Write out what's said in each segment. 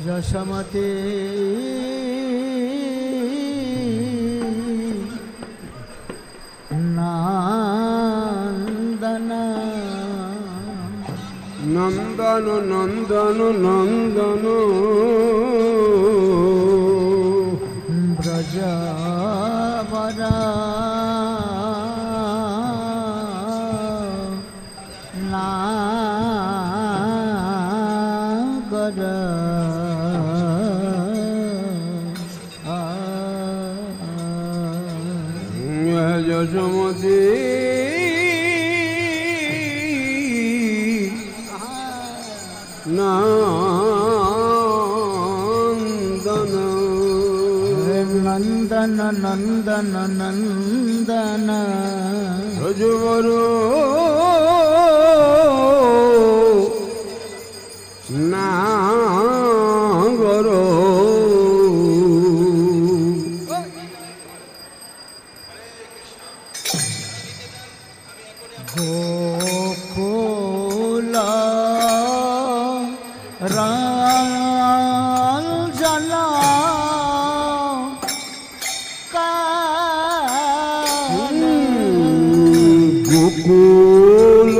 যশোমতি নন্দন নন্দন নন্দন নন্দন ব্রজবর নাগর যশোমতি নন্দন নন্দন নন্দন নন্দন রজবর নাগর গোকুল রঞ্জন গোকুল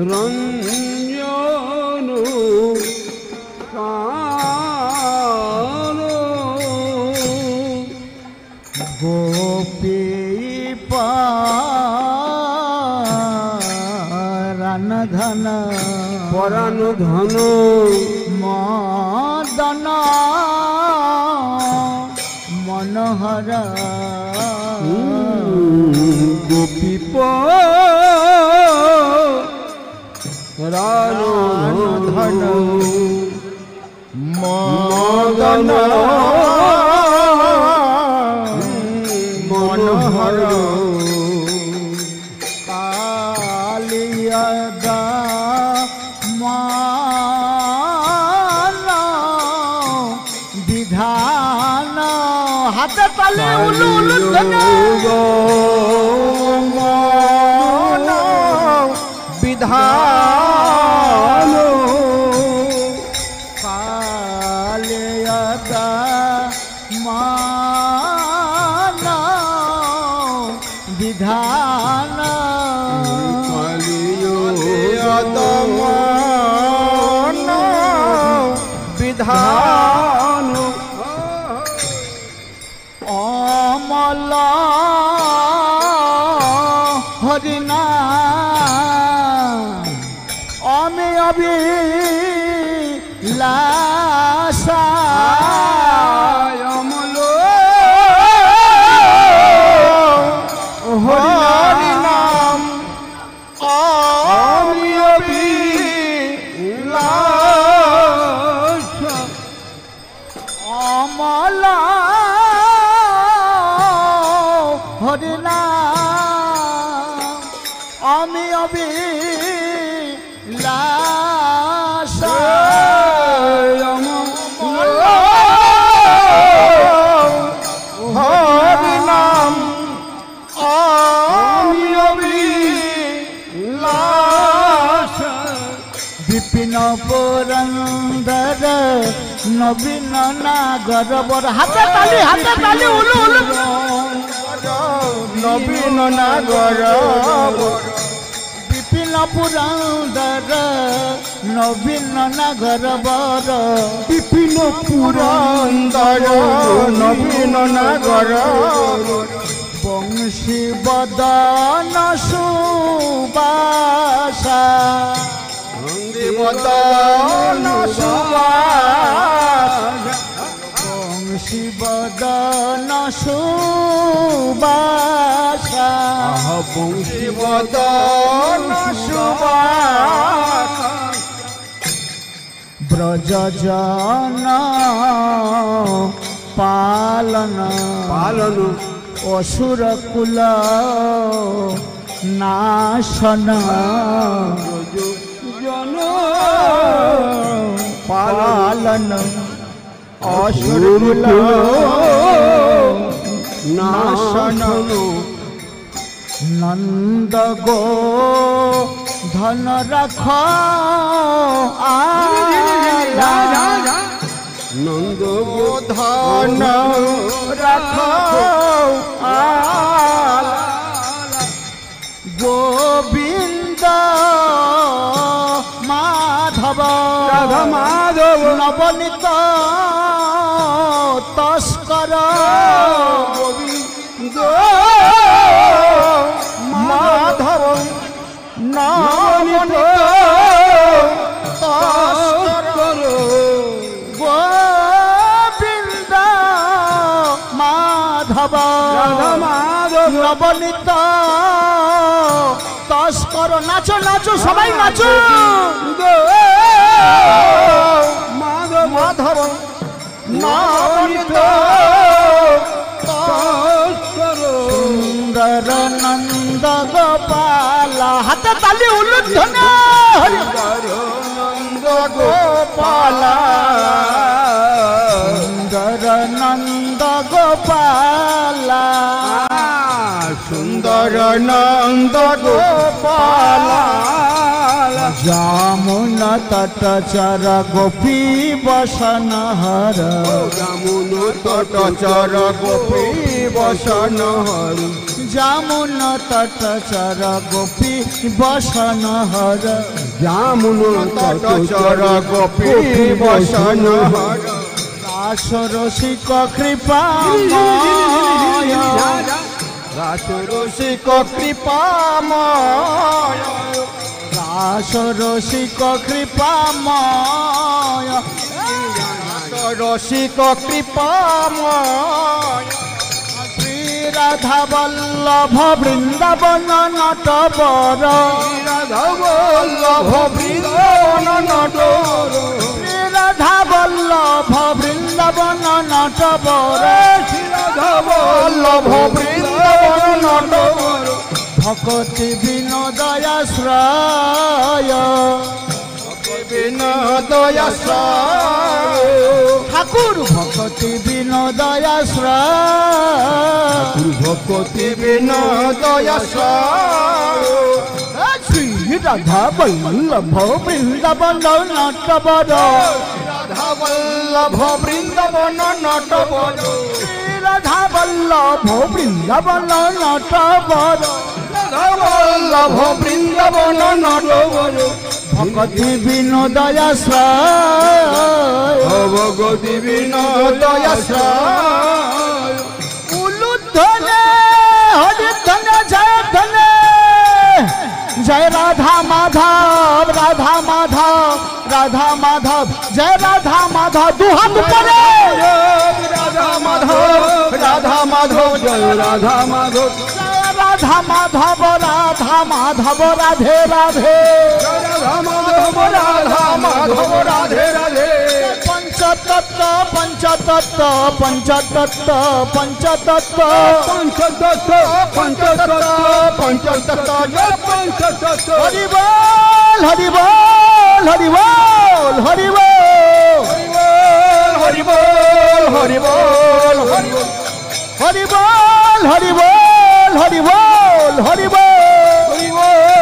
রঞ্জন কার গোপী পরাণ ধন পরাণ ধন মদন মনোহর গোপী পরাণ ধন মদন মনোহর কালিয়দা মান বিধান হাতে তালে উলু উলু ধনে মন বিধান কালিয়দা মান বিধান কালিয়দমন বিধান অমল হরিনা অমি অবিলাসা অমল হরিনাম অমি অবিলাসা অমল হরিনা আমি অবিলাসা হরিনাম আমি অবিলাসা বিপিন পুরন্দর নবীন নাগর বর হাতে তালি উলু উলু নবীন নাগর বিপিন পুরন্দর নবীন নাগর বর বিপিন পুরন্দর নবীন নাগর বংশী বদন সুবাসা বদন সুবাসা বংশী বদন সুবাসা বংশী বদন সুবাসা ব্রজজন পালন পালন অসুর কুল নাশন জন পালন অসুর কুল নাশন নন্দ গো ধন রাখ নন্দ ধন রাখ গোবিন্দ মাধব রাধা মাধব নবনীত তস্কর গোবিন্দ মাধব নবনীত তস্কর গোবিন্দ মাধব রাধা মাধব নবনীত তস্কর। নাচো নাচো সবাই নাচো। মাধব মাধব নবনীত সুন্দর নন্দ গোপাল। হাতে তালি উলুধ্বনি। নন্দ গোপাল সুন্দর নন্দ গোপাল সুন্দর নন্দ গোপাল যমুন তট চর গোপী বসন হর যমুন তট চর গোপী বসন হর যমুন তট চর গোপী বসন হর যমুন তট চর গোপী বসন হর রাস রসিক কৃপা রাস রসিক কৃপাময় রাস রসিক কৃপাময় রসিক কৃপাময় শ্রী রাধা বল্লভ বৃন্দাবন নটবর রাধা বল্লভ বৃন্দাবন নটবর শ্রী রাধা বল্লভ বৃন্দাবন নটবর রাধা বল্লভ বৃন্দাবন নটবর ভকতি বিনোদয়াশ্রয় বিনোদয়াশ্রয় ঠাকুর ভকতি বিনোদয়াশ্রয় ভকতি বিনোদয়াশ্রয় শ্রী রাধা বল্লভ বৃন্দাবন নটবর রাধা বল্লভ বৃন্দাবন নটবর রাধা বল্লভ বৃন্দাবন নটবর রাধা বল্লভ বৃন্দাবন নটবর ভকতি বিনোদয়াশ্রয় ভগবতী বিনোদয়াশ্রয় উলুধ্বনি হরিধ্বনি জয় ধ্বনি জয় রাধা মাধব রাধা মাধব রাধা মাধব জয় রাধা মাধব দুহাত উপরে রাধা মাধব রাধা মাধব জয় রাধা মাধব জয় রাধা মাধব রাধা মাধব রাধে রাধে রাধা মাধব রাধা মাধব রাধে রাধে পঞ্চতত্ত্ব পঞ্চতত্ত্ব পঞ্চতত্ত্ব পঞ্চতত্ত্ব পঞ্চতত্ত্ব পঞ্চতত্ত্ব পঞ্চতত্ত্ব জয় পঞ্চতত্ত্ব হরি বল হরি বল হরি বল হরি বল হরি বল হরি বল হরি বল হরি বল হরি বল হরি বল হরি বল হরি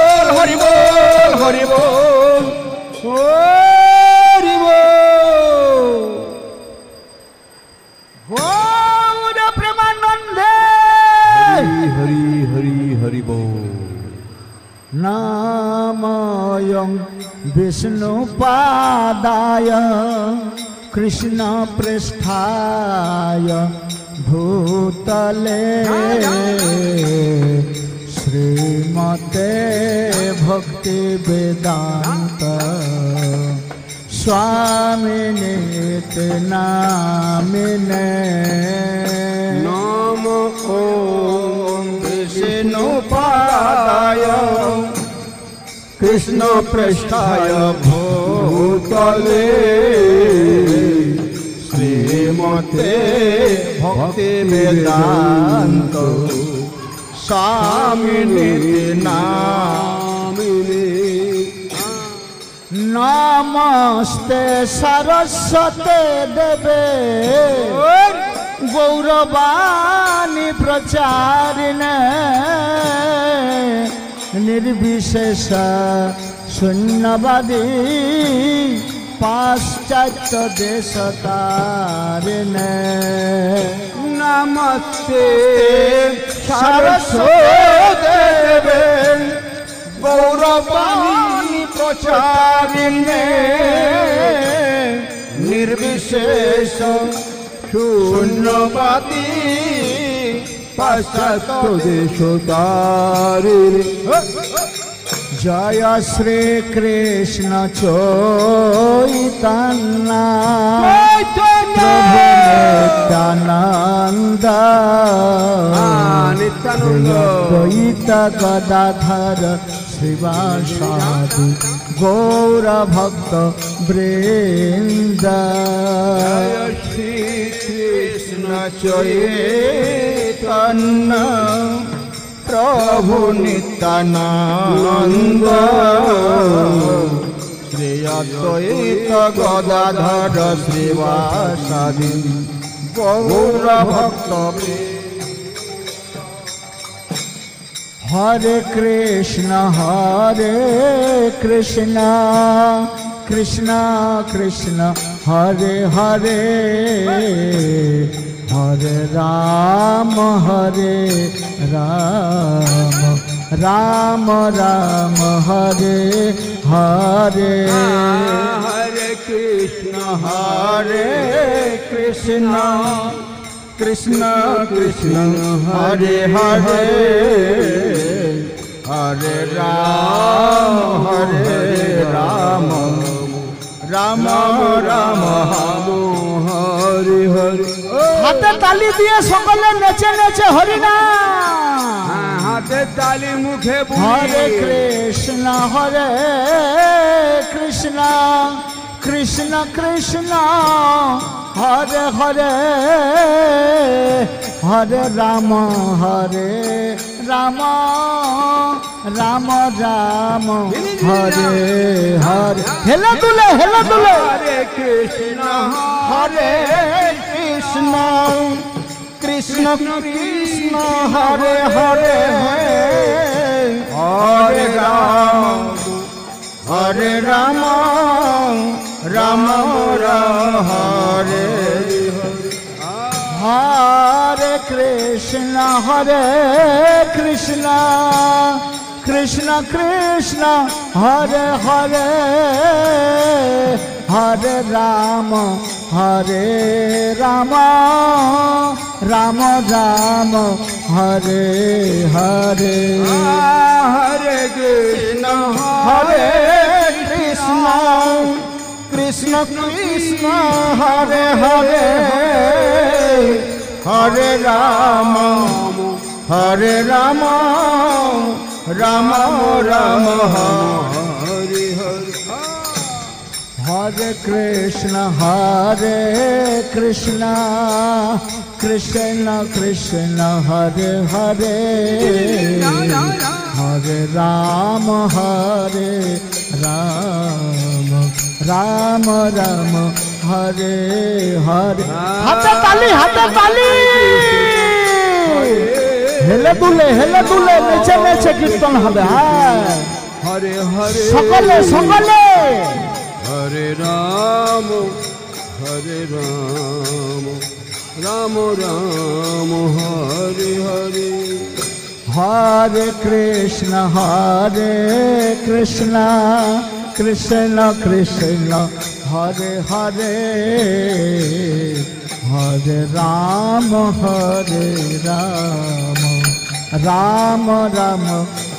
বল হরি বল হরি বল হরি বল গৌর প্রেমানন্দে হরি হরি হরি বল নাময়ং বিষ্ণুপাদায় কৃষ্ণ পৃষ্ঠায় ভূতলে শ্রীমতে ভক্তি বেদান্ত স্বামিনীতি নামিনে নম ওম বিষ্ণুপাদায় কৃষ্ণ পৃষ্ঠায় ভূতলে শ্রীমতে ভক্তি বেদান্ত স্বামিনীতি নামিনে নমস্তে সরস্বতে দেবে গৌরবাণী প্রচারিণে निर्विशेष शून्यवादी पाश्चात्य देश तारिणे नमस्ते सरस्वती देवे गौरवाणी प्रचारिणे निर्विशेष शून्यवादी पाश्चात्य देश तारिणे जय श्री कृष्ण चैतन्य नित्यानंद द्वैत गदाधर श्रीवासादि गौर भक्त वृंद जय श्री कृष्ण चैतन्य प्रभु नित्यानंद श्री अद्वैत गदाधर श्रीवासादि गौर भक्त हरे कृष्ण कृष्ण कृष्ण हरे हरे हरे राम राम राम हरे हरे हरे कृष्ण कृष्ण कृष्ण हरे हरे हरे राम राम राम हरे हरे हाथे ताली दिए सकले नेचे नेचे हरिना हाथे ताली मुखे हरे कृष्ण कृष्ण कृष्ण हरे हरे हरे राम राम राम हरे हरे हेला दुले हरे कृष्ण कृष्ण कृष्ण हरे हरे हरे राम राम हरे हरे कृष्ण कृष्ण कृष्ण हरे हरे हरे राम राम राम हरे हरे हरे कृष्ण कृष्ण कृष्ण हरे हरे हरे राम राम राम हरे हरे हरे कृष्ण कृष्ण कृष्ण हरे हरे हरे राम राम राम हरे हरे हाथे ताली हेले दुले नेचे नेचे कीर्तन हबे हरे हरे सकले हरे राम राम राम हरे हरे हरे कृष्ण कृष्ण कृष्ण हरे हरे हरे राम राम राम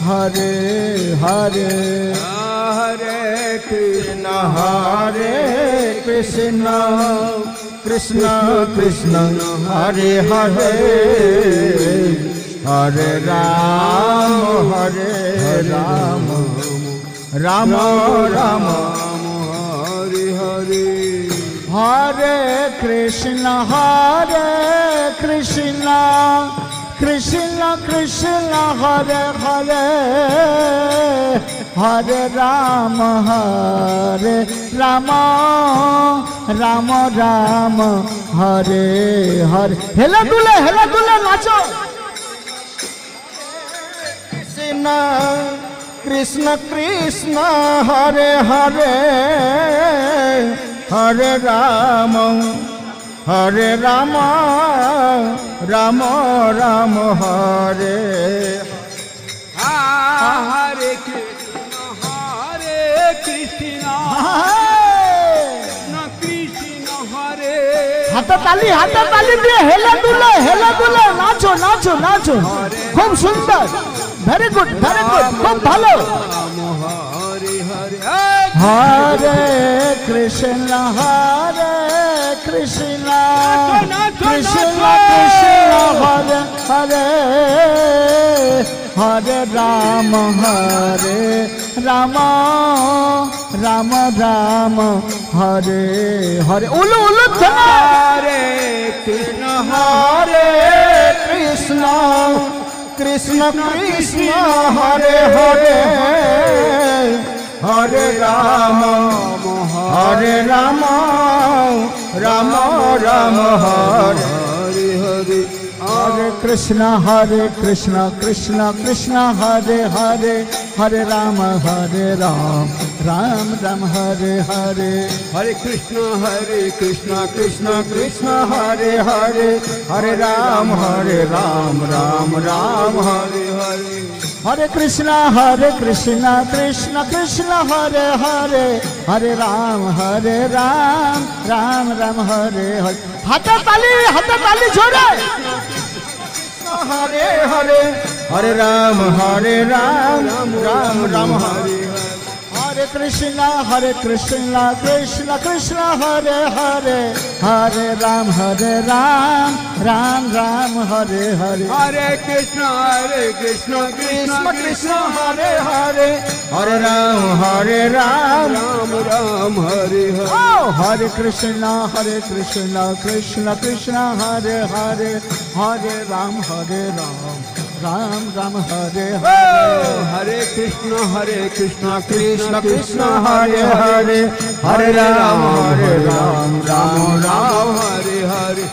हरे हरे हरे कृष्ण कृष्ण कृष्ण हरे हरे हरे राम राम राम हरे हरे हरे कृष्ण कृष्ण कृष्ण हरे हरे हरे राम राम हरे हरे हेला दुले नाचो कृष्ण कृष्ण कृष्ण हरे हरे हरे राम राम राम हरे हरे कृष्ण कृष्ण हरे हाथ ताली दिए हेले दुले नाचो नाचो नाचो खूब सुंदर वेरी गुड खूब भालो हरे हरे हरे कृष्ण कृष्ण कृष्ण हरे हरे हरे राम राम राम हरे हरे उलू उलू हरे कृष्ण कृष्ण कृष्ण हरे हरे हरे राम राम राम हरे हरे हरे कृष्ण कृष्ण कृष्ण हरे हरे हरे राम राम राम हरे हरे हरे कृष्ण कृष्ण कृष्ण हरे हरे हरे राम राम राम हरे हरे हरे कृष्ण कृष्ण कृष्ण हरे हरे हरे राम राम राम हरे हरे हाथ ताली जोड़े हरे हरे हरे राम राम हरे हरे कृष्ण कृष्ण कृष्ण हरे हरे हरे राम राम हरे हरे हरे कृष्ण कृष्ण कृष्ण हरे हरे हरे राम राम हरे हरे हरे कृष्ण कृष्ण कृष्ण हरे हरे हरे राम राम हरे हरे कृष्ण कृष्ण कृष्ण हरे हरे हरे राम राम हरे हरे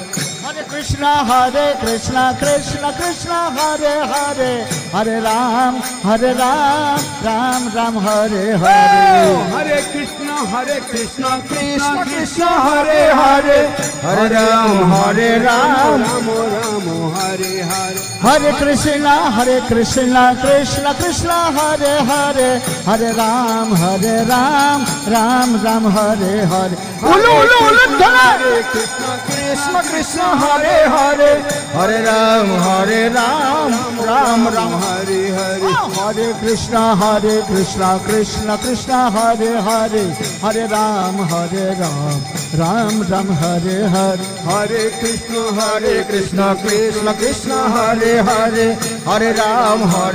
हरे कृष्ण कृष्ण कृष्ण हरे हरे हरे राम राम हरे हरे हरे कृष्ण कृष्ण कृष्ण हरे हरे हरे राम राम हरे हरे हरे कृष्ण कृष्ण कृष्ण हरे हरे हरे राम राम हरे हरे उलू उलू उलू हरे कृष्ण कृष्ण हरे हरे हरे राम राम हरे हरे हरे कृष्ण कृष्ण कृष्ण हरे हरे हरे राम राम हरे हरे हरे कृष्ण कृष्ण कृष्ण हरे हरे हरे राम राम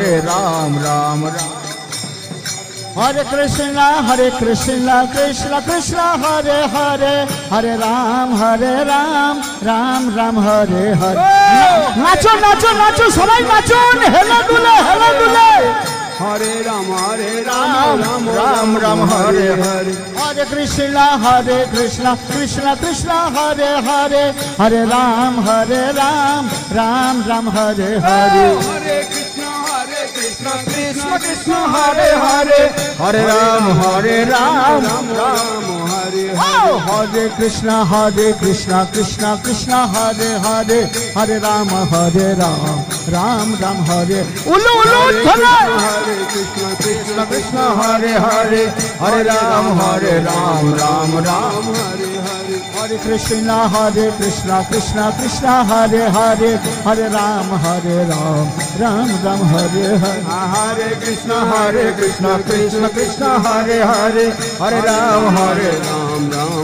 हरे कृष्ण कृष्ण कृष्ण हरे हरे हरे राम राम हरे हरे नाचो नाचो नाचो सबाई नाचो हेले दुले हरे राम हरे हरे हरे कृष्ण कृष्ण कृष्ण हरे हरे हरे राम राम हरे हरे हरे कृष्ण कृष्ण हरे हरे हरे राम राम हरे हरे कृष्ण कृष्ण कृष्ण हरे हरे हरे राम राम हरे उलू उलू हरे कृष्ण कृष्ण हरे हरे हरे राम राम हरे हरे हरे कृष्ण कृष्ण कृष्ण हरे हरे हरे राम राम हरे हरे हरे कृष्ण कृष्ण हरे हरे हरे राम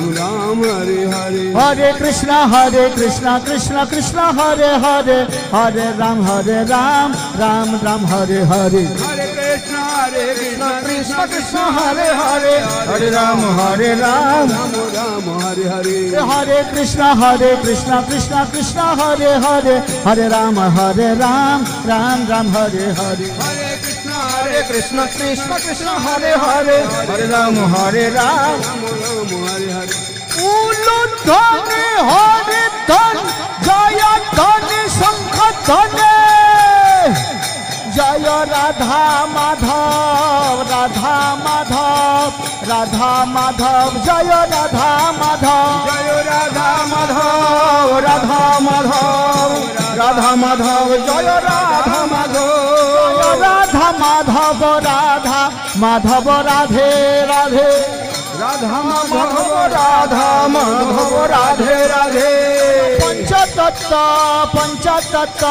राम हरे हरे हरे कृष्ण कृष्ण कृष्ण हरे हरे हरे राम राम हरे हरे हरे कृष्ण कृष्ण हरे हरे हरे राम राम हरे हरे हरे कृष्ण कृष्ण कृष्ण हरे हरे हरे राम राम हरे हरे हरे कृष्ण कृष्ण हरे हरे हरे राम हरे हरे उलू धने हरे धन जय धने शंख धने জয় রাধা মাধব রাধা মাধব রাধা মাধব জয় রাধা মাধব জয় রাধা মাধব রাধা মাধব রাধা মাধব জয় রাধা মাধব রাধা মাধব রাধা মাধব রাধে রাধে রাধা মাধব রাধা মাধব রাধে রাধে पंचतत्व पंचतत्व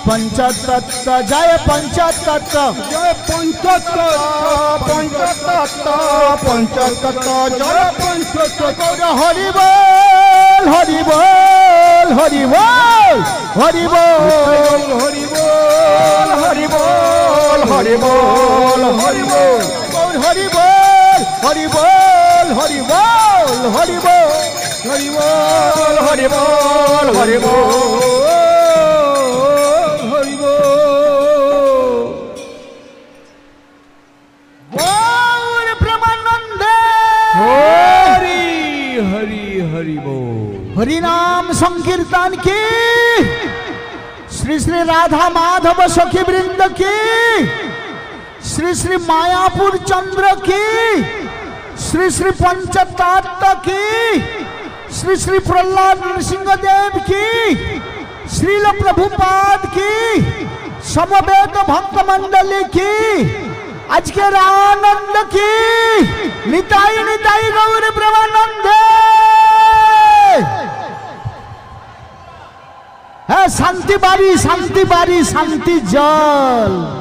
पंचतत्व जय पंचतत्व जय पंचतत्व पंचतत्व पंचतत्व जय पंचतत्व हरि बोल हरि बोल हरि बोल हरि बोल हरि बोल हरि बोल हरि बोल हरि बोल हरि बोल हरि बोल हरि बोल हरि बोल हरि बोल हरि बोल हरि बोल हरि बोल गौर प्रेमानंदे हरि हरि हरि बोल हरि नाम संकीर्तन की श्री श्री राधा माधव सखी वृंद की श्री श्री मायापुर चंद्र की श्री श्री पंचतत्व की श्री श्री प्रहलाद नरसिंह देव की श्रील प्रभुपाद की समवेत भक्त मंडली की आज के आनंद की निताई निताई गौर प्रेमानंदे है शांति बारी शांति जल